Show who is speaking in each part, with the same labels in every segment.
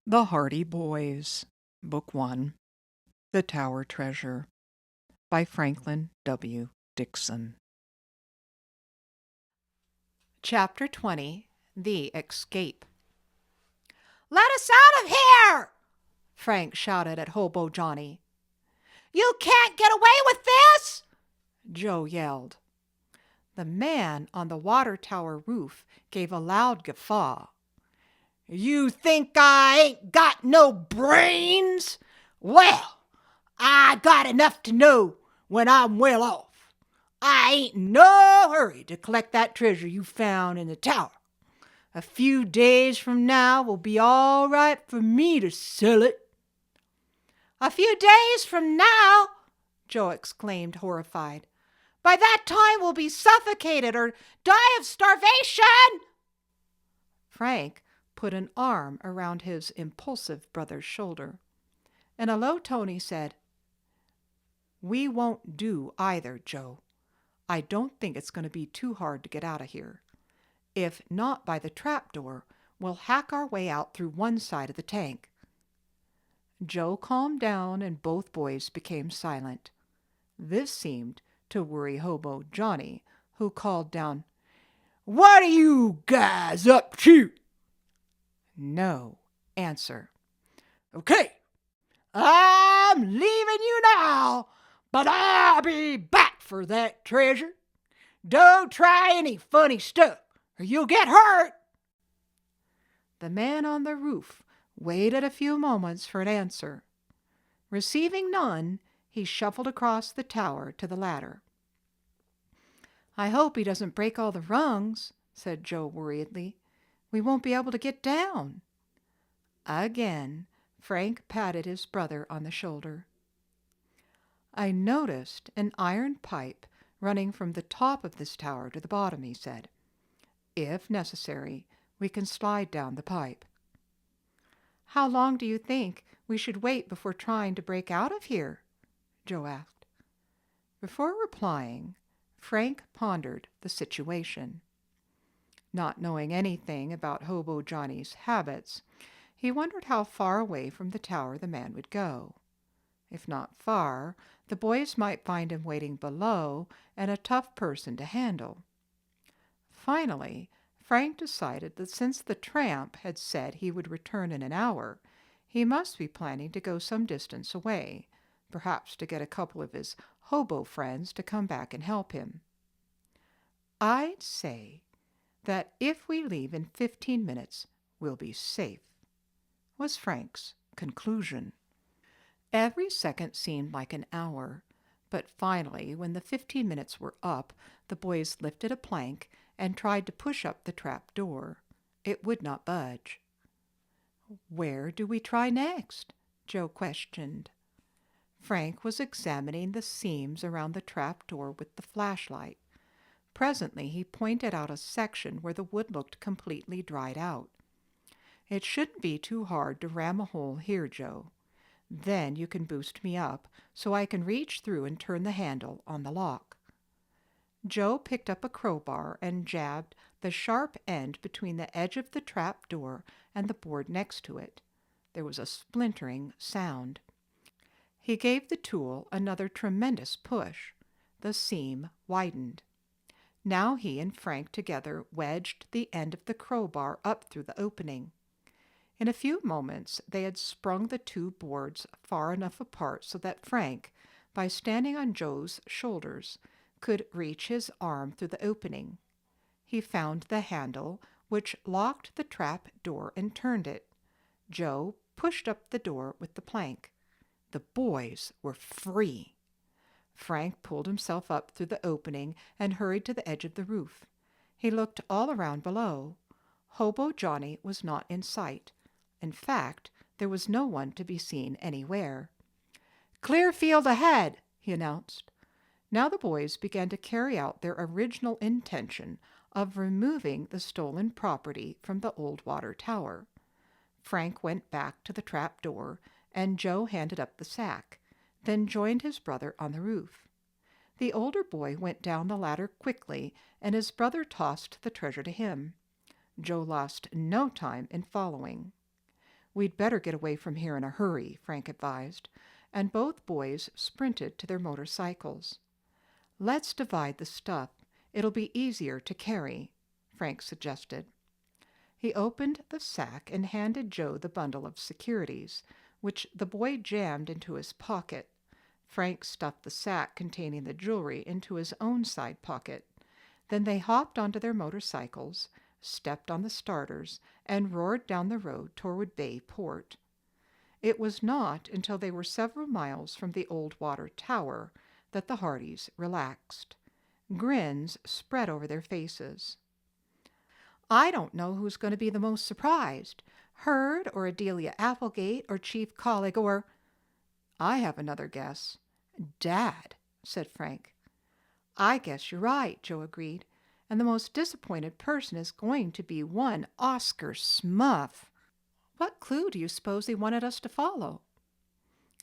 Speaker 1: The Hardy Boys, Book 1, The Tower Treasure, by Franklin W. Dixon.
Speaker 2: Chapter 20, The Escape. "Let us out of here!" Frank shouted at Hobo Johnny. "You can't get away with this!" Joe yelled. The man on the water tower roof gave a loud guffaw. "You think I ain't got no brains? Well, I got enough to know when I'm well off. I ain't in no hurry to collect that treasure you found in the tower. A few days from now will be all right for me to sell it." "A few days from now!" Joe exclaimed, horrified. "By that time we'll be suffocated or die of starvation." Frank put an arm around his impulsive brother's shoulder. In a low tone he said, "We won't do either, Joe. I don't think it's going to be too hard to get out of here. If not by the trapdoor, we'll hack our way out through one side of the tank." Joe calmed down and both boys became silent. This seemed to worry Hobo Johnny, who called down, "What are you guys up to?" No answer. "Okay, I'm leaving you now, but I'll be back for that treasure. Don't try any funny stuff or you'll get hurt." The man on the roof waited a few moments for an answer. Receiving none, he shuffled across the tower to the ladder. "I hope he doesn't break all the rungs," said Joe worriedly. "We won't be able to get down." Again, Frank patted his brother on the shoulder. "I noticed an iron pipe running from the top of this tower to the bottom," he said. "If necessary, we can slide down the pipe." "How long do you think we should wait before trying to break out of here?" Joe asked. Before replying, Frank pondered the situation. Not knowing anything about Hobo Johnny's habits, he wondered how far away from the tower the man would go. If not far, the boys might find him waiting below and a tough person to handle. Finally, Frank decided that since the tramp had said he would return in an hour, he must be planning to go some distance away, perhaps to get a couple of his hobo friends to come back and help him. "I'd say that if we leave in 15 minutes, we'll be safe," was Frank's conclusion. Every second seemed like an hour, but finally, when the 15 minutes were up, the boys lifted a plank and tried to push up the trap door. It would not budge. "Where do we try next?" Joe questioned. Frank was examining the seams around the trap door with the flashlight. Presently he pointed out a section where the wood looked completely dried out. "It shouldn't be too hard to ram a hole here, Joe. Then you can boost me up so I can reach through and turn the handle on the lock." Joe picked up a crowbar and jabbed the sharp end between the edge of the trap door and the board next to it. There was a splintering sound. He gave the tool another tremendous push. The seam widened. Now he and Frank together wedged the end of the crowbar up through the opening. In a few moments they had sprung the two boards far enough apart so that Frank, by standing on Joe's shoulders, could reach his arm through the opening. He found the handle, which locked the trap door, and turned it. Joe pushed up the door with the plank. The boys were free. Frank pulled himself up through the opening and hurried to the edge of the roof. He looked all around below. Hobo Johnny was not in sight. In fact, there was no one to be seen anywhere. "Clear field ahead," he announced. Now the boys began to carry out their original intention of removing the stolen property from the old water tower. Frank went back to the trap door, and Joe handed up the sack, then joined his brother on the roof. The older boy went down the ladder quickly, and his brother tossed the treasure to him. Joe lost no time in following. We'd better get away from here in a hurry, Frank advised, and both boys sprinted to their motorcycles. Let's divide the stuff. It'll be easier to carry, Frank suggested. He opened the sack and handed Joe the bundle of securities, which the boy jammed into his pocket. Frank stuffed the sack containing the jewelry into his own side pocket. Then they hopped onto their motorcycles, stepped on the starters, and roared down the road toward Bayport. It was not until they were several miles from the old water tower that the Hardys relaxed. Grins spread over their faces. I don't know who's going to be the most surprised, Hurd or Adelia Applegate or Chief Collig or— I have another guess. Dad, said Frank. I guess you're right, Joe agreed, and the most disappointed person is going to be one Oscar Smuff. What clue do you suppose he wanted us to follow?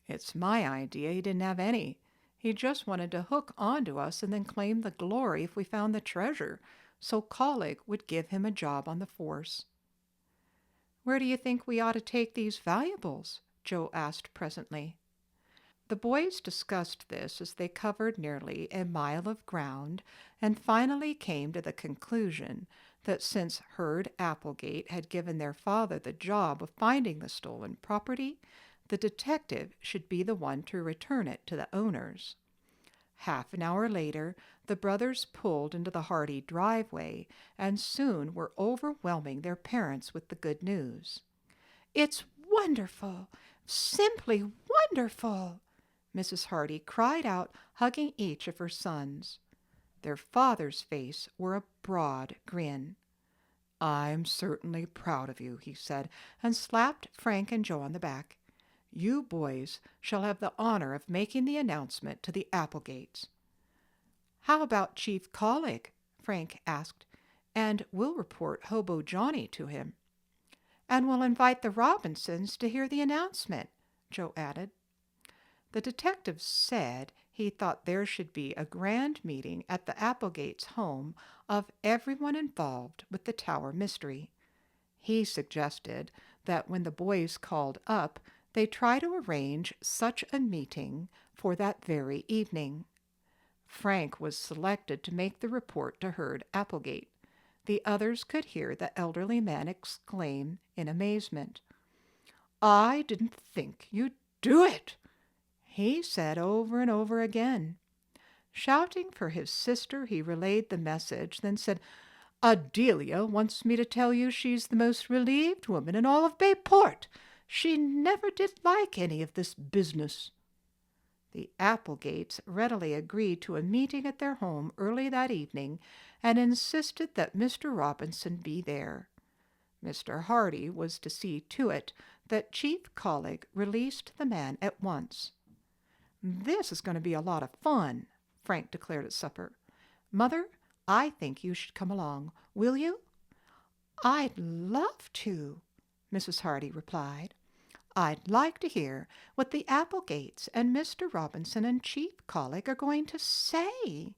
Speaker 2: It's my idea he didn't have any. He just wanted to hook onto us and then claim the glory if we found the treasure, so Collig would give him a job on the force. Where do you think we ought to take these valuables? Joe asked presently. The boys discussed this as they covered nearly a mile of ground and finally came to the conclusion that since Hurd Applegate had given their father the job of finding the stolen property, the detective should be the one to return it to the owners. Half an hour later, the brothers pulled into the Hardy driveway and soon were overwhelming their parents with the good news. It's wonderful! Simply wonderful! Mrs. Hardy cried out, hugging each of her sons. Their father's face wore a broad grin. I'm certainly proud of you, he said, and slapped Frank and Joe on the back. You boys shall have the honor of making the announcement to the Applegates. How about Chief Collig? Frank asked, and we'll report Hobo Johnny to him. And we'll invite the Robinsons to hear the announcement, Joe added. The detective said he thought there should be a grand meeting at the Applegates' home of everyone involved with the Tower mystery. He suggested that when the boys called up, they try to arrange such a meeting for that very evening. Frank was selected to make the report to Hurd Applegate. The others could hear the elderly man exclaim in amazement. I didn't think you'd do it, he said over and over again. Shouting for his sister, he relayed the message, then said, Adelia wants me to tell you she's the most relieved woman in all of Bayport. She never did like any of this business. The Applegates readily agreed to a meeting at their home early that evening and insisted that Mr. Robinson be there. Mr. Hardy was to see to it that Chief Collig released the man at once. This is going to be a lot of fun, Frank declared at supper. Mother, I think you should come along. Will you? I'd love to, Mrs. Hardy replied. I'd like to hear what the Applegates and Mr. Robinson and Chief Collig are going to say.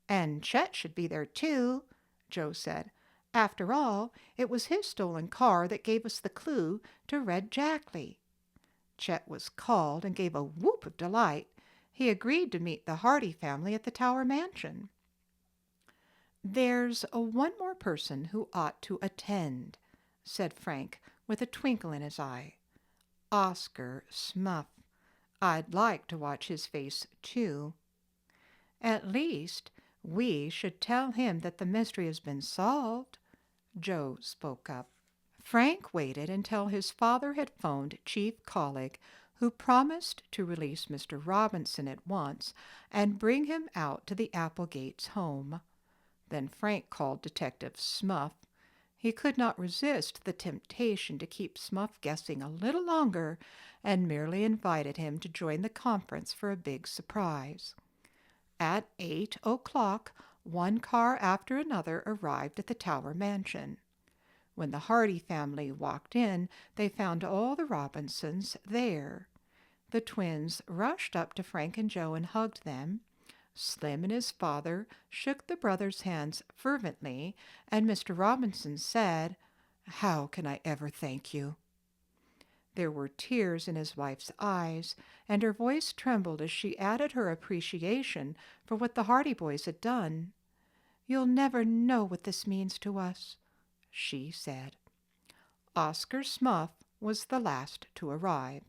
Speaker 2: And Chet should be there too, Joe said. After all, it was his stolen car that gave us the clue to Red Jackley. Chet was called and gave a whoop of delight. He agreed to meet the Hardy family at the Tower mansion. There's one more person who ought to attend, said Frank with a twinkle in his eye. Oscar Smuff. I'd like to watch his face, too. At least we should tell him that the mystery has been solved, Joe spoke up. Frank waited until his father had phoned Chief Collig, who promised to release Mr. Robinson at once and bring him out to the Applegates' home. Then Frank called Detective Smuff. He could not resist the temptation to keep Smuff guessing a little longer and merely invited him to join the conference for a big surprise. At 8 o'clock, one car after another arrived at the Tower mansion. When the Hardy family walked in, they found all the Robinsons there. The twins rushed up to Frank and Joe and hugged them. Slim and his father shook the brothers' hands fervently, and Mr. Robinson said, How can I ever thank you? There were tears in his wife's eyes, and her voice trembled as she added her appreciation for what the Hardy boys had done. "You'll never know what this means to us," she said. Oscar Smuff was the last to arrive.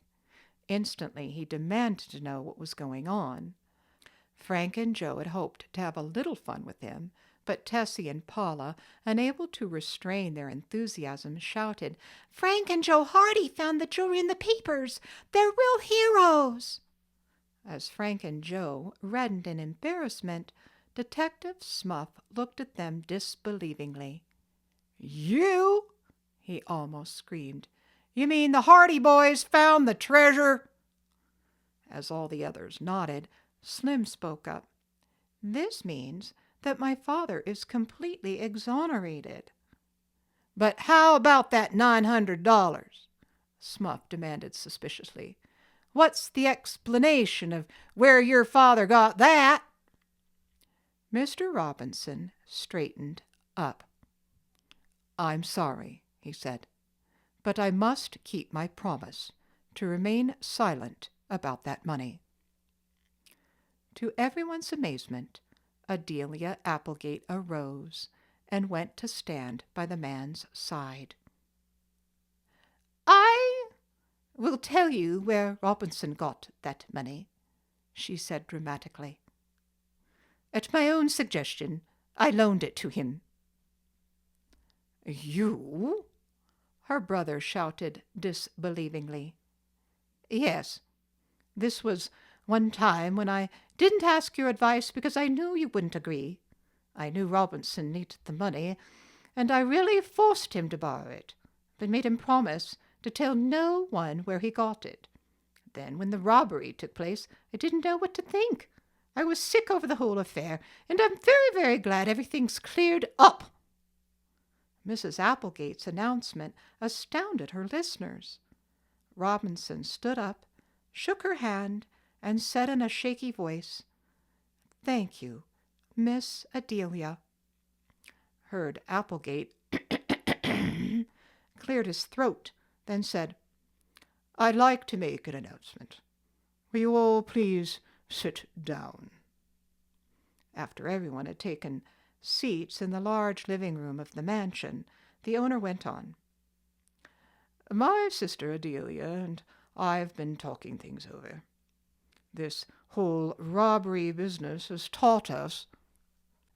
Speaker 2: Instantly he demanded to know what was going on. Frank and Joe had hoped to have a little fun with him, but Tessie and Paula, unable to restrain their enthusiasm, shouted, "Frank and Joe Hardy found the jewelry in the papers! They're real heroes!" As Frank and Joe reddened in embarrassment, Detective Smuff looked at them disbelievingly. "You?" he almost screamed. "You mean the Hardy boys found the treasure?" As all the others nodded, Slim spoke up. "This means that my father is completely exonerated." "But how about that $900? Smuff demanded suspiciously. "What's the explanation of where your father got that?" Mr. Robinson straightened up. "I'm sorry," he said, "but I must keep my promise to remain silent about that money." To everyone's amazement, Adelia Applegate arose and went to stand by the man's side. "I will tell you where Robinson got that money," she said dramatically. "At my own suggestion, I loaned it to him." "You?" her brother shouted disbelievingly. "Yes. This was one time when I didn't ask your advice because I knew you wouldn't agree. I knew Robinson needed the money, and I really forced him to borrow it, but made him promise to tell no one where he got it. Then, when the robbery took place, I didn't know what to think. I was sick over the whole affair, and I'm very, very glad everything's cleared up." Mrs. Applegate's announcement astounded her listeners. Robinson stood up, shook her hand, and said in a shaky voice, "Thank you, Miss Adelia." Heard Applegate cleared his throat, then said, "I'd like to make an announcement. Will you all please sit down?" After everyone had taken seats in the large living room of the mansion, the owner went on. "My sister Adelia and I have been talking things over. This whole robbery business has taught us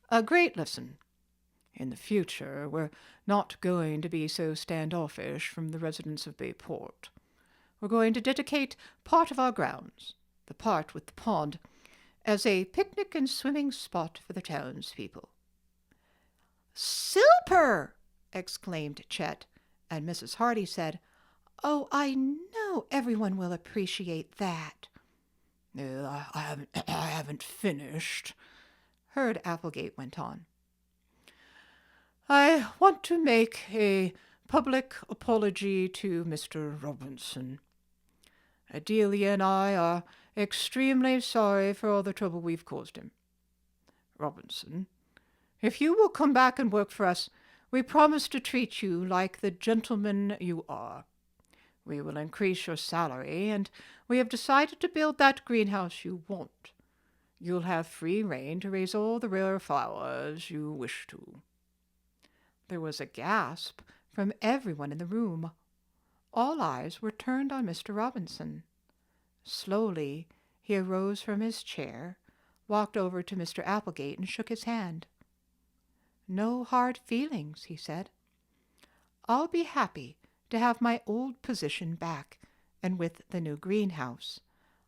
Speaker 2: a great lesson. In the future, we're not going to be so standoffish from the residents of Bayport. We're going to dedicate part of our grounds, the part with the pond, as a picnic and swimming spot for the townspeople." "Super!" exclaimed Chet, and Mrs. Hardy said, "Oh, I know everyone will appreciate that." I haven't finished," Herd Applegate went on. "I want to make a public apology to Mr. Robinson. Adelia and I are extremely sorry for all the trouble we've caused him. Robinson, if you will come back and work for us, we promise to treat you like the gentleman you are. We will increase your salary, and we have decided to build that greenhouse you want. You'll have free rein to raise all the rare flowers you wish to." There was a gasp from everyone in the room. All eyes were turned on Mr. Robinson. Slowly he arose from his chair, walked over to Mr. Applegate, and shook his hand. "No hard feelings," he said. "I'll be happy to have my old position back, and with the new greenhouse,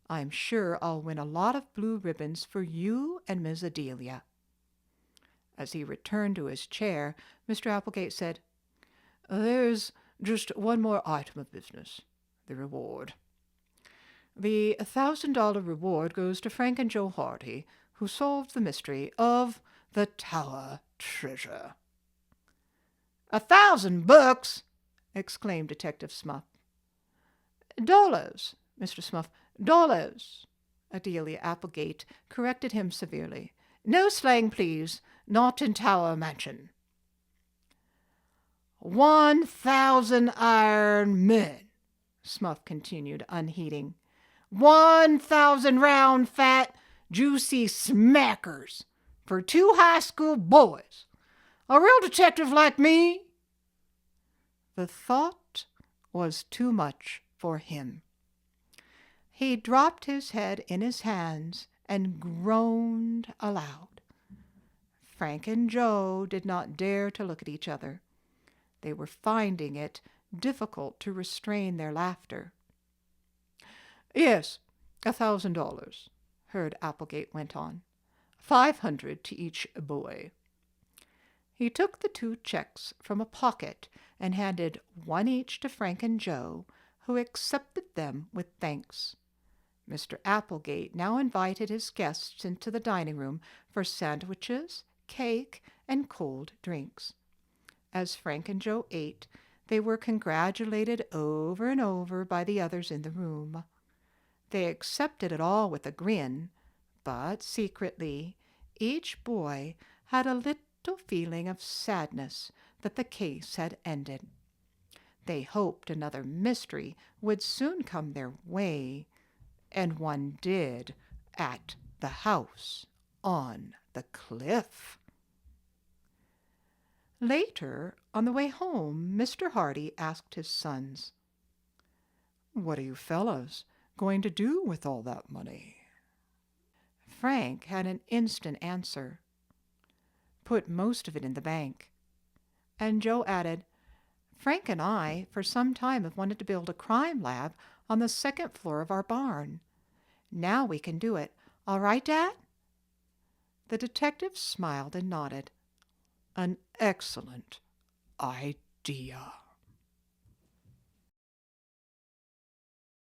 Speaker 2: I'm sure I'll win a lot of blue ribbons for you and Miss Adelia." As he returned to his chair, Mr. Applegate said, "There's just one more item of business, the reward. The $1,000 reward goes to Frank and Joe Hardy, who solved the mystery of the Tower treasure." $1,000? exclaimed Detective Smuff. "Dollars, Mr. Smuff, dollars," Adelia Applegate corrected him severely. "No slang, please. Not in Tower Mansion." 1,000 iron men, Smuff continued, unheeding. 1,000 round, fat, juicy smackers for 2 high school boys. A real detective like me. The thought was too much for him. He dropped his head in his hands and groaned aloud. Frank and Joe did not dare to look at each other. They were finding it difficult to restrain their laughter. Yes, $1,000, Herd Applegate went on. 500 to each boy. He took the 2 checks from a pocket and handed one each to Frank and Joe, who accepted them with thanks. Mr. Applegate now invited his guests into the dining room for sandwiches, cake, and cold drinks. As Frank and Joe ate, they were congratulated over and over by the others in the room. They accepted it all with a grin, but secretly each boy had a little feeling of sadness that the case had ended. They hoped another mystery would soon come their way, and one did at the house on the cliff. Later, on the way home, Mr. Hardy asked his sons, "What are you fellows going to do with all that money?" Frank had an instant answer. "Put most of it in the bank." And Joe added, "Frank and I for some time have wanted to build a crime lab on the 2nd floor of our barn. Now we can do it. All right, Dad?" The detective smiled and nodded. "An excellent idea."